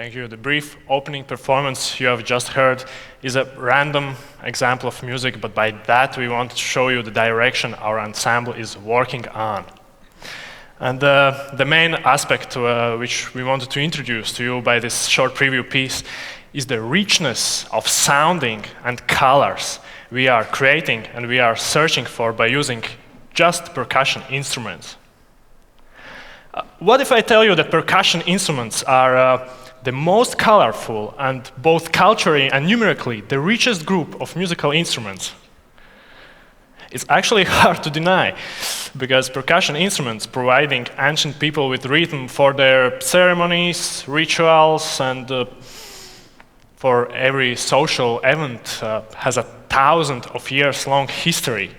Thank you. The brief opening performance you have just heard is a random example of music, but by that we want to show you the direction our ensemble is working on. And the main aspect which we wanted to introduce to you by this short preview piece is the richness of sounding and colors we are creating and we are searching for by using just percussion instruments. What if I tell you that percussion instruments are the most colorful and both culturally and numerically the richest group of musical instruments? It's actually hard to deny, because percussion instruments providing ancient people with rhythm for their ceremonies, rituals, and for every social event has 1,000 of years long history,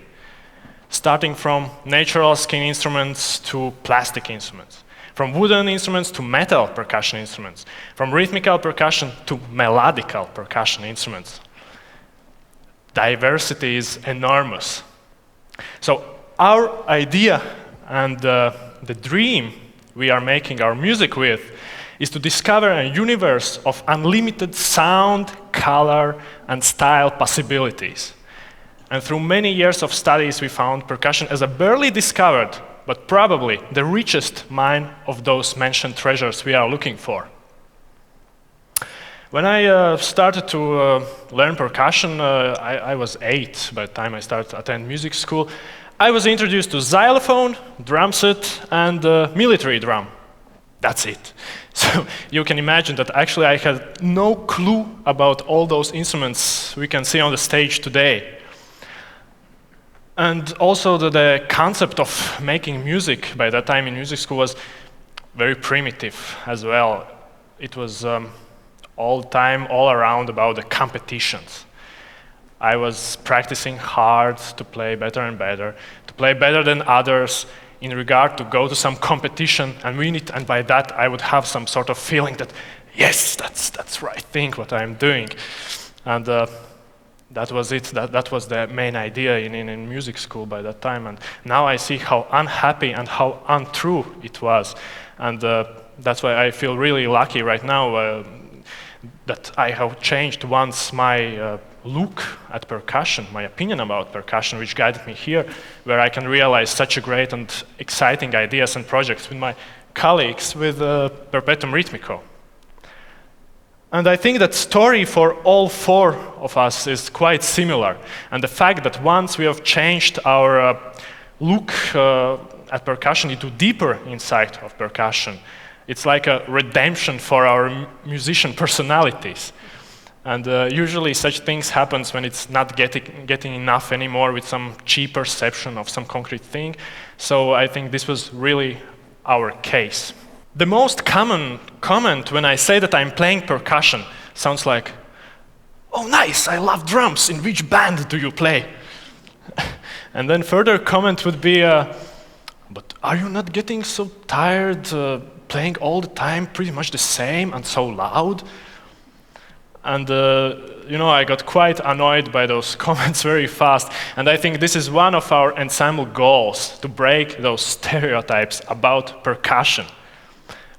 starting from natural skin instruments to plastic instruments, from wooden instruments to metal percussion instruments, from rhythmical percussion to melodical percussion instruments. Diversity is enormous. So our idea and the dream we are making our music with is to discover a universe of unlimited sound, color, and style possibilities. And through many years of studies, we found percussion as a barely discovered, but probably the richest mine of those mentioned treasures we are looking for. When I started to learn percussion, I was 8 by the time I started to attend music school. I was introduced to xylophone, drum set, and military drum. That's it. So you can imagine that actually I had no clue about all those instruments we can see on the stage today. And also the concept of making music by that time in music school was very primitive as well. It was all time, all around about the competitions. I was practicing hard to play better and better, to play better than others in regard to go to some competition and win it, and by that I would have some sort of feeling that, yes, that's right thing what I'm doing. And that was it, that was the main idea in music school by that time, and now I see how unhappy and how untrue it was. And that's why I feel really lucky right now that I have changed once my look at percussion, my opinion about percussion, which guided me here, where I can realize such a great and exciting ideas and projects with my colleagues with Perpetuum Ritmico. And I think that story for all 4 of us is quite similar. And the fact that once we have changed our look at percussion into deeper insight of percussion, it's like a redemption for our musician personalities. And usually such things happens when it's not getting enough anymore with some cheap perception of some concrete thing. So I think this was really our case. The most common comment when I say that I'm playing percussion sounds like, "Oh, nice, I love drums. In which band do you play?" And then further comment would be, "But are you not getting so tired playing all the time pretty much the same and so loud?" And I got quite annoyed by those comments very fast. And I think this is one of our ensemble goals, to break those stereotypes about percussion.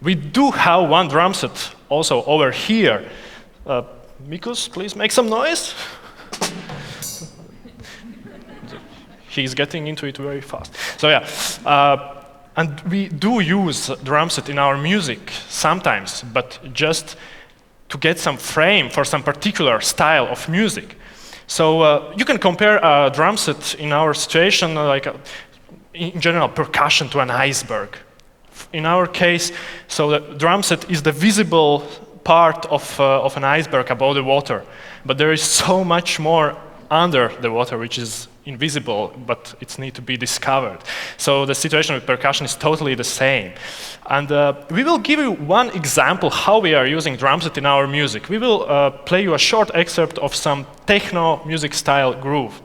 We do have one drum set also over here. Mikus, please make some noise. He's getting into it very fast. So yeah, and we do use drum set in our music sometimes, but just to get some frame for some particular style of music. So you can compare a drum set in our situation, in general, percussion to an iceberg. In our case, so the drum set is the visible part of an iceberg above the water, but there is so much more under the water which is invisible, but it needs to be discovered. So the situation with percussion is totally the same. And we will give you one example how we are using drum set in our music. We will play you a short excerpt of some techno music style groove.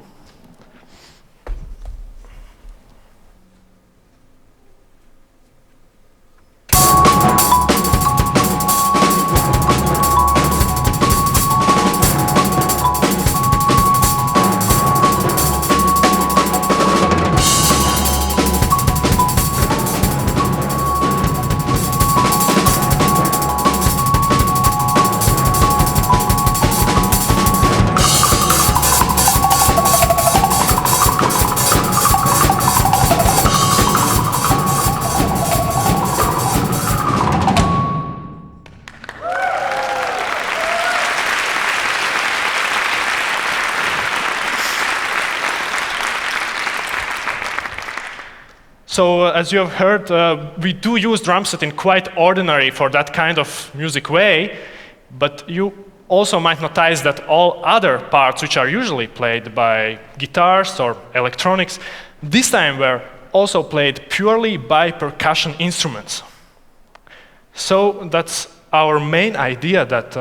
So as you have heard, we do use drum set in quite ordinary for that kind of music way, but you also might notice that all other parts which are usually played by guitars or electronics, this time were also played purely by percussion instruments. So that's our main idea, that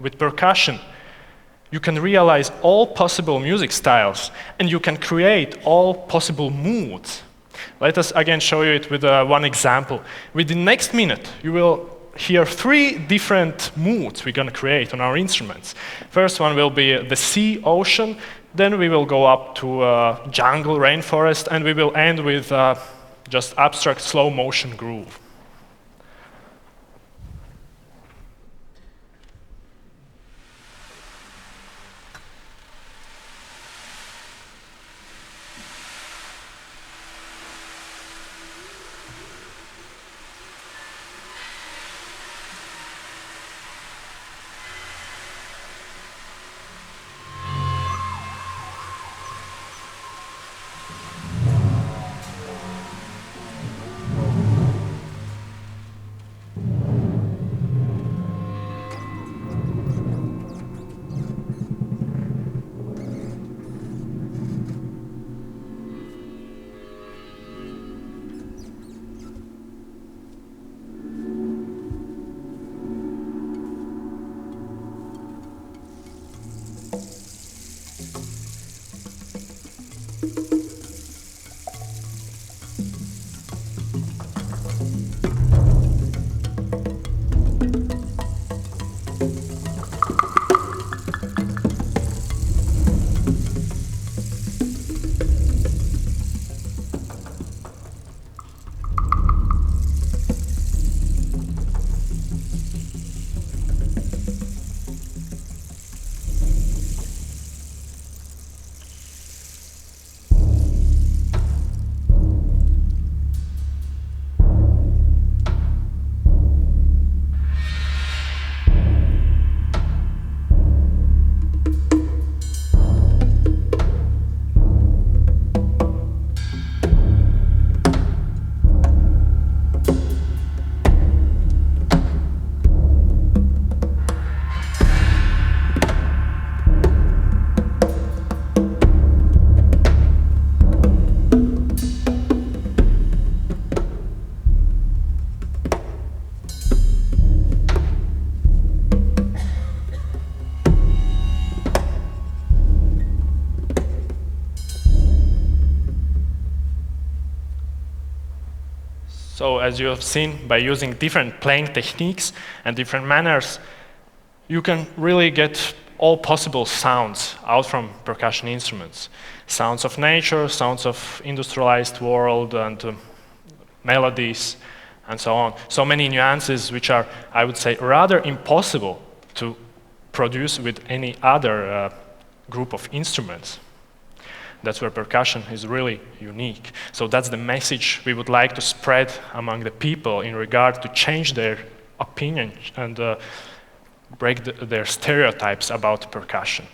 with percussion, you can realize all possible music styles, and you can create all possible moods. Let us again show you it with one example. With the next minute, you will hear 3 different moods we're going to create on our instruments. First one will be the sea, ocean, then we will go up to jungle, rainforest, and we will end with just abstract slow motion groove. So as you have seen, by using different playing techniques and different manners, you can really get all possible sounds out from percussion instruments. Sounds of nature, sounds of industrialized world, and melodies, and so on. So many nuances which are, I would say, rather impossible to produce with any other group of instruments. That's where percussion is really unique. So that's the message we would like to spread among the people in regard to change their opinion and break their stereotypes about percussion.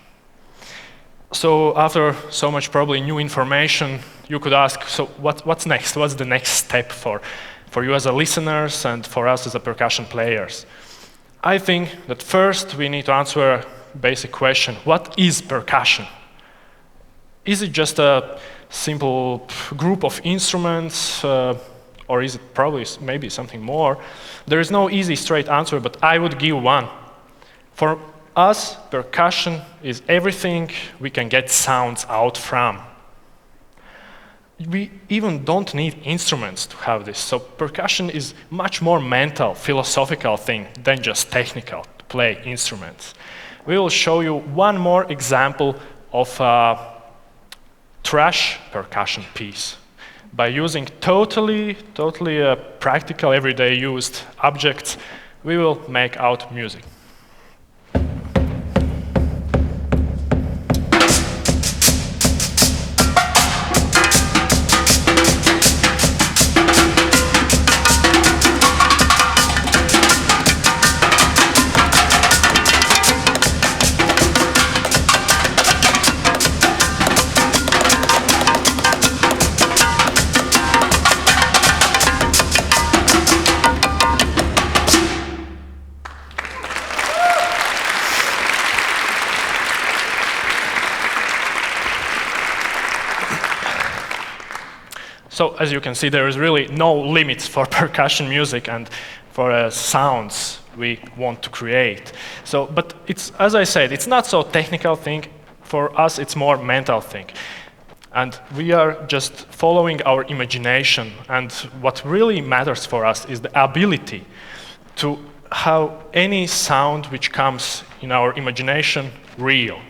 So after so much probably new information, you could ask, so what's next? What's the next step for you as a listeners and for us as a percussion players? I think that first we need to answer a basic question. What is percussion? Is it just a simple group of instruments, or is it probably maybe something more? There is no easy, straight answer, but I would give one. For us, percussion is everything we can get sounds out from. We even don't need instruments to have this. So percussion is much more mental, philosophical thing than just technical to play instruments. We will show you one more example of thrash percussion piece. By using totally practical, everyday used objects, we will make out music. So as you can see, there is really no limits for percussion music and for sounds we want to create. So, but it's, as I said, it's not so technical thing. For us, it's more mental thing. And we are just following our imagination. And what really matters for us is the ability to have any sound which comes in our imagination real.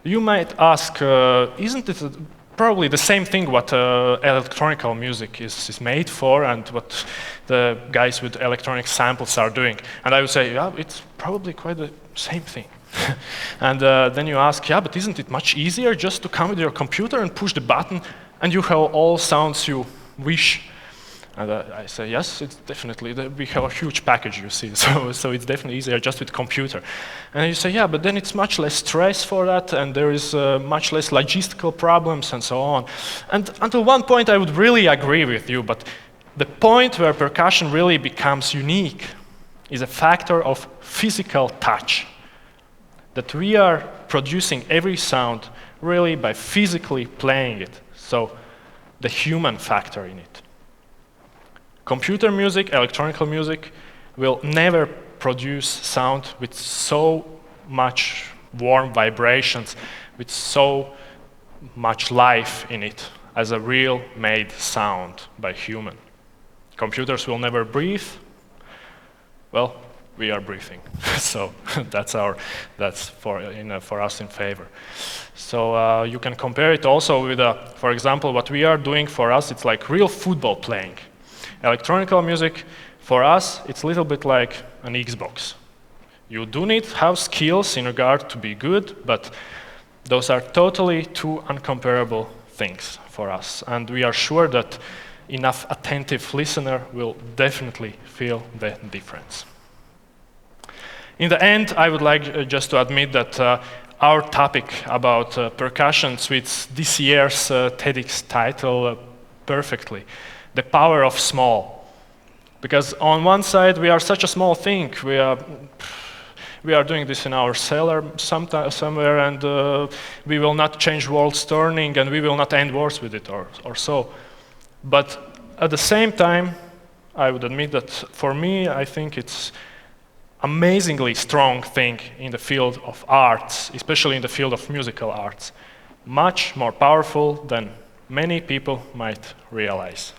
You might ask, isn't it probably the same thing what electronic music is made for and what the guys with electronic samples are doing? And I would say, yeah, it's probably quite the same thing. And then you ask, yeah, but isn't it much easier just to come with your computer and push the button and you have all sounds you wish? And I say, yes, it's definitely, we have a huge package, you see, so it's definitely easier just with computer. And you say, yeah, but then it's much less stress for that, and there is much less logistical problems and so on. And until one point, I would really agree with you, but the point where percussion really becomes unique is a factor of physical touch. That we are producing every sound really by physically playing it, so the human factor in it. Computer music, electronic music, will never produce sound with so much warm vibrations, with so much life in it as a real made sound by human. Computers will never breathe. Well, we are breathing, so that's for us in favor. So you can compare it also with, for example, what we are doing for us. It's like real football playing. Electronic music, for us, it's a little bit like an Xbox. You do need to have skills in regard to be good, but those are totally two uncomparable things for us. And we are sure that enough attentive listener will definitely feel the difference. In the end, I would like just to admit that our topic about percussion fits this year's TEDx title perfectly. The power of small. Because on one side, we are such a small thing. We are doing this in our cellar somewhere, and we will not change world's turning, and we will not end wars with it, or so. But at the same time, I would admit that for me, I think it's amazingly strong thing in the field of arts, especially in the field of musical arts. Much more powerful than many people might realize.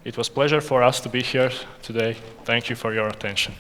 It was a pleasure for us to be here today. Thank you for your attention.